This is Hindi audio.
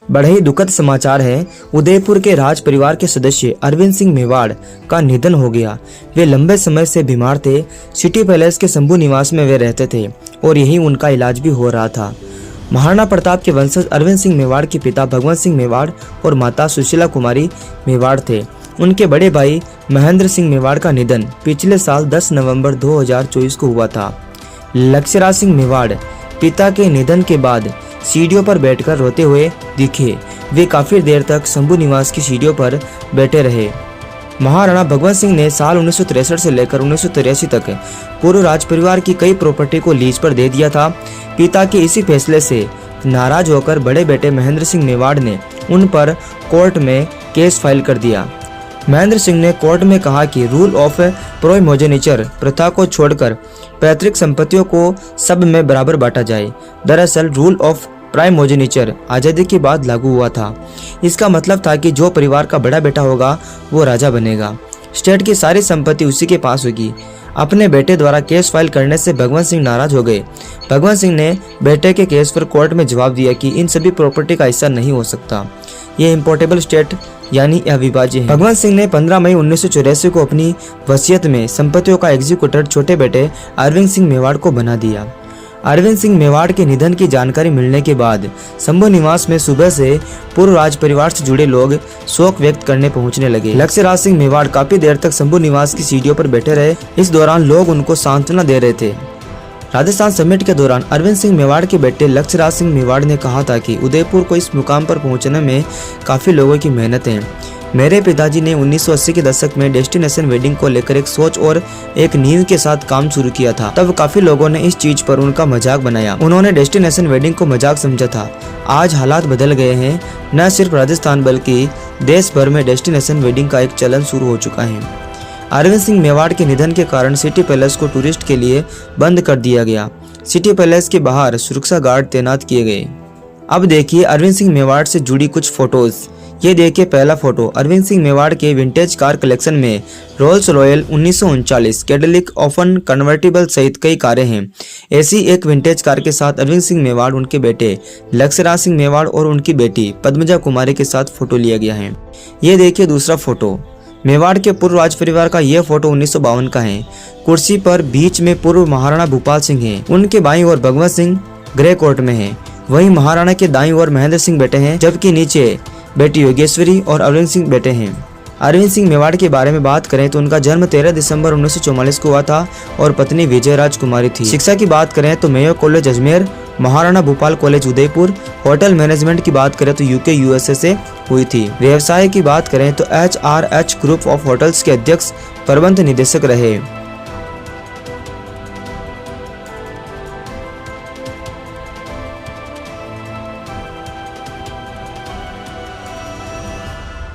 बड़े ही दुखद समाचार है। उदयपुर के राज परिवार के सदस्य अरविंद सिंह मेवाड़ का निधन हो गया। वे लंबे समय से बीमार थे। सिटी पैलेस के शंभू निवास में वे रहते थे और यहीं उनका इलाज भी हो रहा था। महाराणा प्रताप के वंशज अरविंद सिंह मेवाड़ के पिता भगवंत सिंह मेवाड़ और माता सुशीला कुमारी मेवाड़ थे। उनके बड़े भाई महेंद्र सिंह मेवाड़ का निधन पिछले साल 10 नवंबर 2024 को हुआ था। लक्ष्यराज सिंह मेवाड़ पिता के निधन के बाद सीढ़ियों पर बैठकर रोते हुए दिखे। वे काफी देर तक शंभू निवास की सीढ़ियों पर बैठे रहे। महाराणा भगवंत सिंह ने साल 1963 से लेकर 1983 तक पूर्व राज परिवार की कई प्रॉपर्टी को लीज पर दे दिया था। पिता के इसी फैसले से नाराज होकर बड़े बेटे महेंद्र सिंह मेवाड़ ने उन पर कोर्ट में केस फाइल कर दिया। महेंद्र सिंह ने कोर्ट में कहा कि रूल ऑफ प्रोइमोजेनिचर प्रथा को छोड़कर पैतृक संपत्तियों को सब में बराबर बांटा जाए। दरअसल रूल ऑफ प्राइमोजेनिचर आज़ादी के बाद लागू हुआ था। इसका मतलब था कि जो परिवार का बड़ा बेटा होगा वो राजा बनेगा। स्टेट की सारी संपत्ति उसी के पास होगी। अपने बेटे द्वारा केस फाइल करने से भगवंत सिंह नाराज हो गए। भगवंत सिंह ने बेटे के केस पर कोर्ट में जवाब दिया कि इन सभी प्रॉपर्टी का हिस्सा नहीं हो सकता। ये इम्पोर्टेबल स्टेट यानी अविभाज्य है। भगवंत सिंह ने 15 मई 1984 को अपनी वसीयत में संपत्तियों का एग्जीक्यूटर छोटे बेटे अरविंद सिंह मेवाड़ को बना दिया। अरविंद सिंह मेवाड़ के निधन की जानकारी मिलने के बाद शंभू निवास में सुबह से पूर्व राज परिवार से जुड़े लोग शोक व्यक्त करने पहुंचने लगे। लक्ष्यराज सिंह मेवाड़ काफी देर तक शंभू निवास की सीढ़ियों पर बैठे रहे। इस दौरान लोग उनको सांत्वना दे रहे थे। राजस्थान समिट के दौरान अरविंद सिंह मेवाड़ के बेटे लक्ष्यराज सिंह मेवाड़ ने कहा था कि उदयपुर को इस मुकाम पर पहुंचने में काफी लोगों की मेहनत है। मेरे पिताजी ने 1980 के दशक में डेस्टिनेशन वेडिंग को लेकर एक सोच और एक नींव के साथ काम शुरू किया था। तब काफी लोगों ने इस चीज पर उनका मजाक बनाया। उन्होंने डेस्टिनेशन वेडिंग को मजाक समझा था। आज हालात बदल गए हैं। न सिर्फ राजस्थान बल्कि देश भर में डेस्टिनेशन वेडिंग का एक चलन शुरू हो चुका है। अरविंद सिंह मेवाड़ के निधन के कारण सिटी पैलेस को टूरिस्ट के लिए बंद कर दिया गया। सिटी पैलेस के बाहर सुरक्षा गार्ड तैनात किए गए। अब देखिए अरविंद सिंह मेवाड़ से जुड़ी कुछ फोटोज। ये देखिए पहला फोटो। अरविंद सिंह मेवाड़ के विंटेज कार कलेक्शन में Rolls Royal 1939, Cadillac open convertible सहित कई कारें हैं। ऐसी एक विंटेज कार के साथ अरविंद सिंह मेवाड़, उनके बेटे लक्ष्यराज सिंह मेवाड़ और उनकी बेटी पद्मजा कुमारी के साथ फोटो लिया गया है। ये देखिए दूसरा फोटो। मेवाड़ के पूर्व राज परिवार का यह फोटो 1952 का है। कुर्सी पर बीच में पूर्व महाराणा भूपाल सिंह है। उनके बाईं ओर भगवंत सिंह ग्रे कोट में है। वहीं महाराणा के दाईं ओर महेंद्र सिंह बैठे हैं, जबकि नीचे बेटी योगेश्वरी और अरविंद सिंह बैठे हैं। अरविंद सिंह मेवाड़ के बारे में बात करें तो उनका जन्म 13 दिसंबर 1944 को हुआ था और पत्नी विजयराज कुमारी थी। शिक्षा की बात करें तो Mayo college Ajmer, Maharana Bhupal college Udaipur. Hotel management की बात करें तो यूके यूएसए से हुई थी। व्यवसाय की बात करें तो HRH ग्रुप ऑफ होटल्स के अध्यक्ष प्रबंध निदेशक रहे।